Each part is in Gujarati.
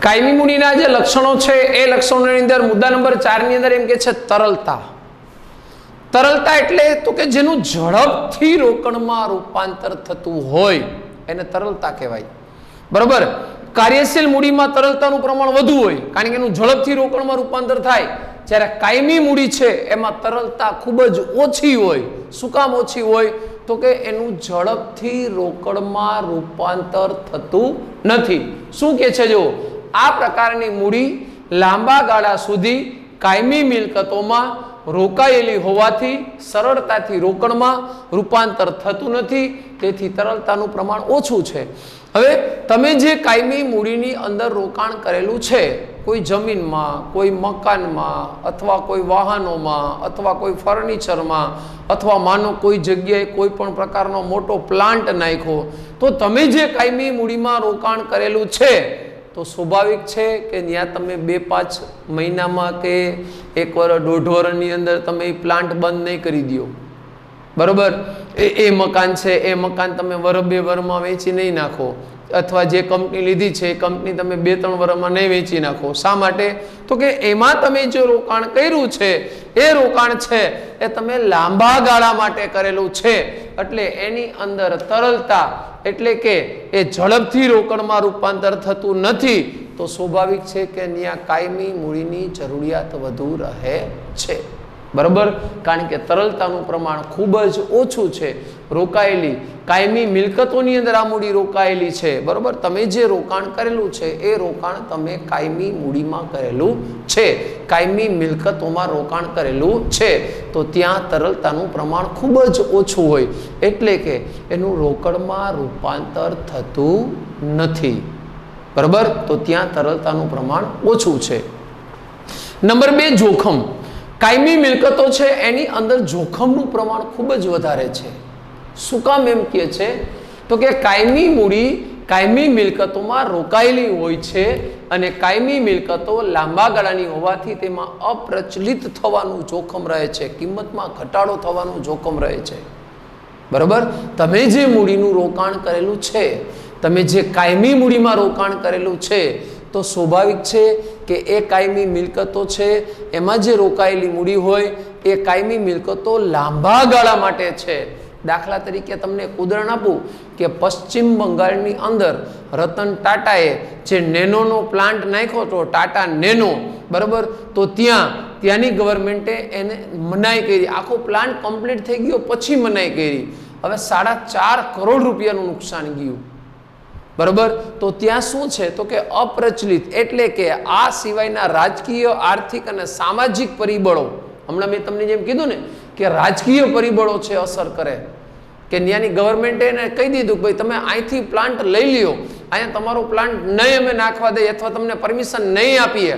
કાયમી મૂડીના જે લક્ષણો છે એ લક્ષણોની અંદર મુદ્દા નંબર 4 ની અંદર એમ કે છે તરલતા. તરલતા એટલે તો કે જેનું ઝડપથી રોકડમાં રૂપાંતર થતું હોય એને તરલતા કહેવાય. બરોબર. કાર્યશીલ મૂડીમાં તરલતાનું પ્રમાણ વધુ હોય કારણ કે એનું ઝડપથી રોકડમાં રૂપાંતર થાય. જ્યારે કાયમી મૂડી છે એમાં તરલતા ખૂબ જ ઓછી હોય. શું કામ ઓછી હોય? તો કે એનું ઝડપથી રોકડમાં રૂપાંતર થતું નથી. શું કે છે? જો આ પ્રકારની મૂડી લાંબા ગાળા સુધી કાયમી મિલકતોમાં રોકાયેલી હોવાથી સરળતાથી રોકડમાં રૂપાંતર થતું નથી, તેથી તરલતાનું પ્રમાણ ઓછું છે. હવે તમે જે કાયમી મૂડીની અંદર રોકાણ કરેલું છે, કોઈ જમીનમાં, કોઈ મકાનમાં, અથવા કોઈ વાહનોમાં, અથવા કોઈ ફર્નિચરમાં, અથવા માનો કોઈ જગ્યાએ કોઈ પણ પ્રકારનો મોટો પ્લાન્ટ નાખ્યો, તો તમે જે કાયમી મૂડીમાં રોકાણ કરેલું છે તો સ્વાભાવિક છે કે ત્યાં તમે 2-5 મહિનામાં કે 1 વર્ષ 1.5 વર્ષની અંદર તમે એ પ્લાન્ટ બંધ નહીં કરી દો. બરોબર. એ મકાન છે એ મકાન તમે વર્ષ 2 વર્ષમાં વેચી નહીં નાખો, અથવા જે કંપની લીધી છે એ કંપની તમે 2-3 વર્ષમાં નહીં વેચી નાખો. શા માટે? તો કે એમાં તમે જે રોકાણ કર્યું છે એ રોકાણ છે એ તમે લાંબા ગાળા માટે કરેલું છે, એટલે એની અંદર તરલતા એટલે કે એ ઝડપથી રોકડમાં રૂપાંતર થતું નથી, તો સ્વાભાવિક છે કે ત્યાં કાયમી મૂડીની જરૂરિયાત વધુ રહે છે. બરાબર. કારણ કે તરલતાનું પ્રમાણ ખૂબ જ ઓછું છે. રોકાયેલી કાયમી મિલકતોની અંદર આ મૂડી રોકાયેલી છે. બરાબર. તમે જે રોકાણ કરેલું છે એ રોકાણ તમે કાયમી મૂડીમાં કરેલું છે, કાયમી મિલકતોમાં રોકાણ કરેલું છે, તો ત્યાં તરલતાનું પ્રમાણ ખૂબ જ ઓછું હોય, એટલે કે એનું રોકડમાં રૂપાંતર થતું નથી. બરાબર. તો ત્યાં તરલતાનું પ્રમાણ ઓછું છે. નંબર 2, જોખમ. કાયમી મિલકતો છે એની અંદર જોખમનું પ્રમાણ ખૂબ જ વધારે છે. શું કામ એમ કહે છે? તો કે કાયમી મૂડી કાયમી મિલકતોમાં રોકાયેલી હોય છે અને કાયમી મિલકતો લાંબા ગાળાની હોવાથી તેમાં અપ્રચલિત થવાનું જોખમ રહે છે, કિંમતમાં ઘટાડો થવાનું જોખમ રહે છે. બરાબર. તમે જે મૂડીનું રોકાણ કરેલું છે, તમે જે કાયમી મૂડીમાં રોકાણ કરેલું છે, તો સ્વાભાવિક છે કે એ કાયમી મિલકતો છે એમાં જે રોકાયેલી મૂડી હોય એ કાયમી મિલકતો લાંબા ગાળા માટે છે. દાખલા તરીકે તમને એક ઉદાહરણ આપું કે પશ્ચિમ બંગાળની અંદર રતન ટાટાએ જે નેનોનો પ્લાન્ટ નાખ્યો હતો, ટાટા નેનો, બરાબર, તો ત્યાંની ગવર્મેન્ટે એને મનાઈ કરી. આખો પ્લાન્ટ કમ્પ્લીટ થઈ ગયો પછી મનાઈ કરી. હવે 4.5 કરોડ રૂપિયાનું નુકસાન ગયું. બરાબર. તો ત્યાં શું છે? તો કે અપ્રચલિત એટલે કે આ સિવાયના રાજકીય, આર્થિક અને સામાજિક પરિબળો, હમણાં મેં તમને જેમ કીધું ને કે રાજકીય પરિબળો છે અસર કરે, કે ત્યાંની ગવર્મેન્ટે એને કહી દીધું કે ભાઈ તમે અહીંથી પ્લાન્ટ લઈ લ્યો, અહીંયા તમારો પ્લાન્ટ નહીં અમે નાખવા દઈએ અથવા તમને પરમિશન નહીં આપીએ.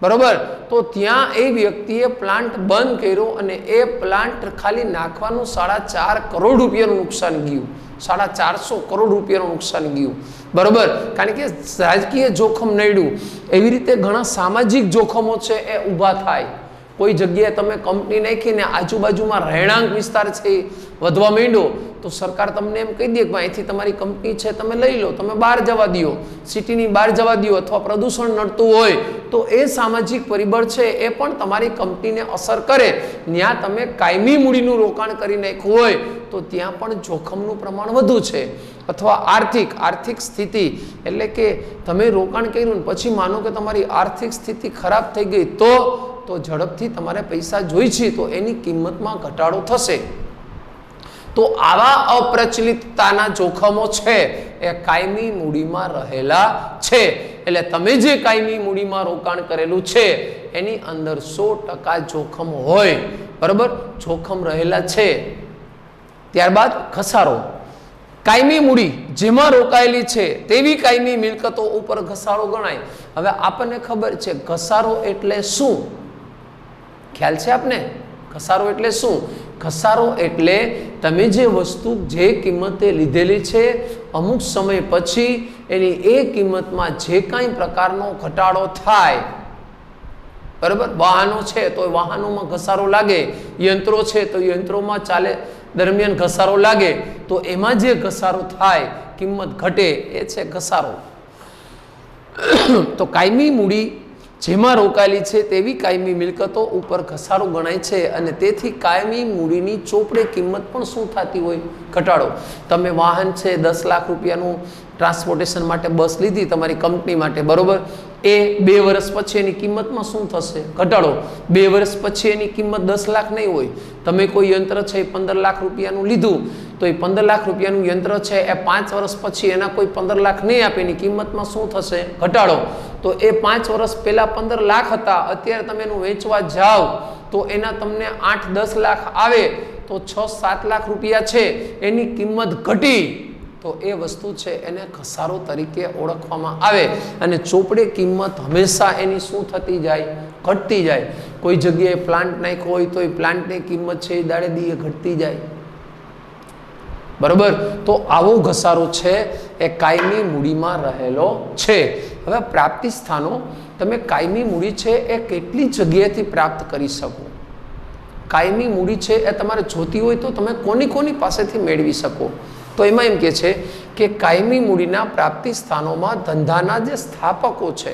બરાબર. તો ત્યાં એ વ્યક્તિએ પ્લાન્ટ બંધ કર્યો અને એ પ્લાન્ટ ખાલી નાખવાનું 4.5 કરોડ રૂપિયાનું નુકસાન ગયું. 450 કરોડ રૂપિયાનું નુકસાન ગયું. બરાબર. કારણ કે રાજકીય જોખમ નડ્યું. એવી રીતે ઘણા સામાજિક જોખમો છે એ ઊભા થાય. કોઈ જગ્યાએ તમે કંપની નાખીને આજુબાજુમાં રહેણાંક વિસ્તાર છે એ વધવા માંડ્યો, તો સરકાર તમને એમ કહી દે કે અહીંથી તમારી કંપની છે તમે લઈ લો, તમે બહાર જવા દો, સિટીની બહાર જવા દો, અથવા પ્રદૂષણ નડતું હોય તો એ સામાજિક પરિબળ છે એ પણ તમારી કંપનીને અસર કરે. ત્યાં તમે કાયમી મૂડીનું રોકાણ કરી નાખ્યું હોય તો ત્યાં પણ જોખમનું પ્રમાણ વધુ છે. અથવા આર્થિક સ્થિતિ એટલે કે તમે રોકાણ કર્યું પછી માનો કે તમારી આર્થિક સ્થિતિ ખરાબ થઈ ગઈ તો ઝડપથી તમારે પૈસા જોઈ છે તો એની કિંમતમાં ઘટાડો થશે. તો આવા અપ્રચલિતતાના જોખમો છે એ કાયમી મૂડીમાં રહેલા છે. એટલે તમે જે કાયમી મૂડીમાં રોકાણ કરેલું છે એની અંદર 100% જોખમ હોય. બરાબર. જોખમ રહેલા છે. ત્યારબાદ ઘસારો. કાયમી મૂડી જેમાં રોકાયેલી છે તેવી કાયમી મિલકતો ઉપર ઘસારો ગણાય. હવે આપણને ખબર છે ઘસારો એટલે શું? ખ્યાલ છે આપને? ઘસારો એટલે શું? ઘસારો એટલે તમે જે વસ્તુ જે કિંમતે લીધેલી છે અમુક સમય પછી એની એ કિંમતમાં જે કાંઈ પ્રકારનો ઘટાડો થાય. બરાબર. વાહનો છે તો વાહનોમાં ઘસારો લાગે, યંત્રો છે તો યંત્રોમાં ચાલે દરમિયાન ઘસારો લાગે, તો એમાં જે ઘસારો થાય, કિંમત ઘટે, એ છે ઘસારો. તો કાયમી મૂડી જેમાં રોકાયેલી છે તેવી કાયમી મિલકતો ઉપર ઘસારો ગણાય છે અને તેથી કાયમી મૂડીની ચોપડે કિંમત પણ શું થતી હોય? ઘટાડો. તમે વાહન છે 10 લાખ રૂપિયાનું ટ્રાન્સપોર્ટેશન માટે બસ લીધી તમારી કંપની માટે, બરોબર? એ 2 વર્ષ પછી એની કિંમતમાં શું થશે? ઘટાડો. 2 વર્ષ પછી એની કિંમત 10 લાખ નહીં હોય. તમે કોઈ યંત્ર છે 15 લાખ રૂપિયાનું લીધું તો એ 15 લાખ રૂપિયાનું યંત્ર છે એ 5 વર્ષ પછી એના કોઈ 15 લાખ નહીં આપે, એની કિંમતમાં શું થશે? ઘટાડો. તો એ 5 વર્ષ પહેલા 15 લાખ હતા, અત્યારે તમે એનું વેચવા જાઓ તો એના તમને 8-10 લાખ આવે, તો 6-7 લાખ રૂપિયા છે એની કિંમત ઘટી, તો એ વસ્તુ છે એને ઘસારો તરીકે ઓળખવામાં આવે. અને ચોપડે કિંમત હંમેશા એની શું થતી જાય? ઘટતી જાય. કોઈ જગ્યાએ પ્લાન્ટ નાખ્યો હોય તો એ પ્લાન્ટની કિંમત છે એ દાડે દીએ ઘટતી જાય, બરોબર? તો આવો ઘસારો છે એ કાયમી મૂડીમાં રહેલો છે. હવે પ્રાપ્તિ સ્થાનો, તમે કાયમી મૂડી છે એ કેટલી જગ્યાએથી પ્રાપ્ત કરી શકો? કાયમી મૂડી છે એ તમારે જોતી હોય તો તમે કોની પાસેથી મેળવી શકો? તો એમાં એમ કે છે કે કાયમી મૂડીના પ્રાપ્તિ સ્થાનોમાં ધંધાના જે સ્થાપકો છે,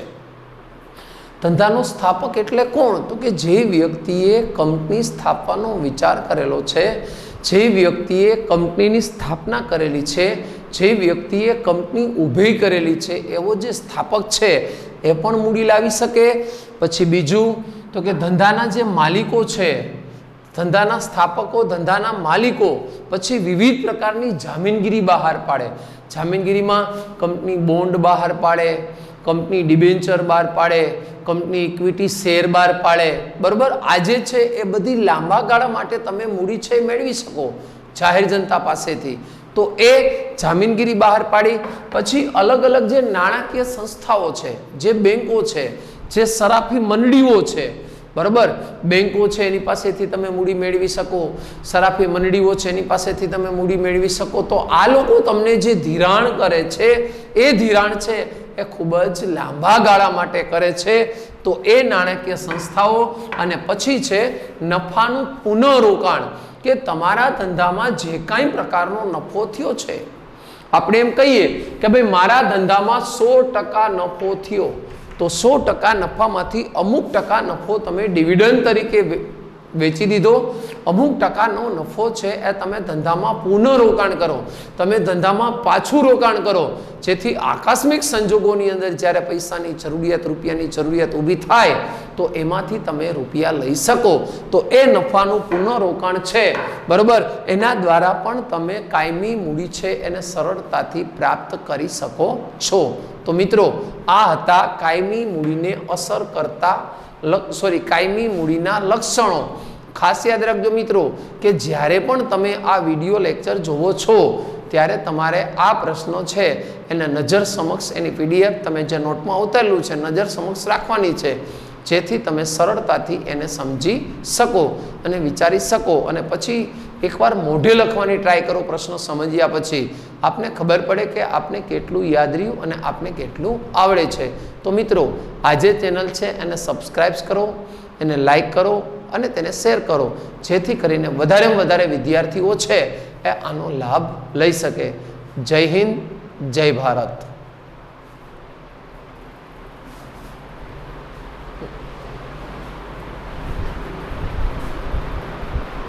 ધંધાનો સ્થાપક એટલે કોણ? તો કે જે વ્યક્તિએ કંપની સ્થાપવાનો વિચાર કરેલો છે, જે વ્યક્તિએ કંપનીની સ્થાપના કરેલી છે, જે વ્યક્તિએ કંપની ઊભી કરેલી છે, એવો જે સ્થાપક છે એ પણ મૂડી લાવી શકે. પછી બીજું તો કે ધંધાના જે માલિકો છે, ધંધાના સ્થાપકો, ધંધાના માલિકો પછી વિવિધ પ્રકારની જામીનગીરી બહાર પાડે. જામીનગીરીમાં કંપની બોન્ડ બહાર પાડે, કંપની ડિબેન્ચર બહાર પાડે, કંપની ઇક્વિટી શેર બહાર પાડે, બરોબર? આજે છે એ બધી લાંબા ગાળા માટે તમે મૂડી છે મેળવી શકો જાહેર જનતા પાસેથી. તો એ જામીનગીરી બહાર પાડી. પછી અલગ અલગ જે નાણાકીય સંસ્થાઓ છે, જે બેંકો છે, જે સરાફી મંડળીઓ છે, બરોબર? બેંકો છે એની પાસેથી તમે મૂડી મેળવી શકો, સરાફી મંડળીઓ છે એની પાસેથી તમે મૂડી મેળવી શકો. તો આ લોકો તમને જે ધિરાણ કરે છે એ ધિરાણ છે એ ખૂબ જ લાંબા ગાળા માટે કરે છે. તો એ નાણાકીય સંસ્થાઓ. અને પછી છે નફાનું પુનઃરોકાણ, કે તમારા ધંધામાં જે કાંઈ પ્રકારનો નફો થયો છે, આપણે એમ કહીએ કે ભાઈ મારા ધંધામાં 100% નફો થયો, તો 100% નફામાંથી અમુક ટકા નફો તમે ડિવિડન્ડ તરીકે વેચી દીધો, અમુક ટકાનો નફો છે એ તમે ધંધામાં પુનઃરોકાણ કરો, તમે ધંધામાં પાછું રોકાણ કરો, જેથી આકસ્મિક સંજોગોની અંદર જ્યારે પૈસાની જરૂરિયાત, રૂપિયાની જરૂરિયાત ઊભી થાય તો એમાંથી તમે રૂપિયા લઈ શકો. તો એ નફાનું પુનઃરોકાણ છે, બરોબર? એના દ્વારા પણ તમે કાયમી મૂડી છે એને સરળતાથી પ્રાપ્ત કરી શકો છો. તો મિત્રો, આ હતા કાયમી મૂડીને અસર કરતા કાયમી મૂડીના લક્ષણો. ખાસ યાદ રાખજો મિત્રો કે જ્યારે પણ તમે આ વિડીયો લેક્ચર જોવો છો ત્યારે તમારે આ પ્રશ્નો છે એને નજર સમક્ષ, એની PDF તમે જે નોટમાં ઉતારેલું છે નજર સમક્ષ રાખવાની છે, જેથી તમે સરળતાથી એને સમજી શકો અને વિચારી શકો. અને પછી એકવાર મોઢે લખવાની ટ્રાય કરો પ્રશ્નો સમજ્યા પછી, આપને ખબર પડે કે આપને કેટલું યાદ રહ્યું અને આપને કેટલું આવડે છે. તો મિત્રો, આજે ચેનલ છે એને સબસ્ક્રાઇબ કરો, એને લાઈક કરો અને તેને શેર કરો, જેથી કરીને વધારેમાં વધારે વિદ્યાર્થીઓ છે એ આનો લાભ લઈ શકે. જય હિન્દ, જય ભારત.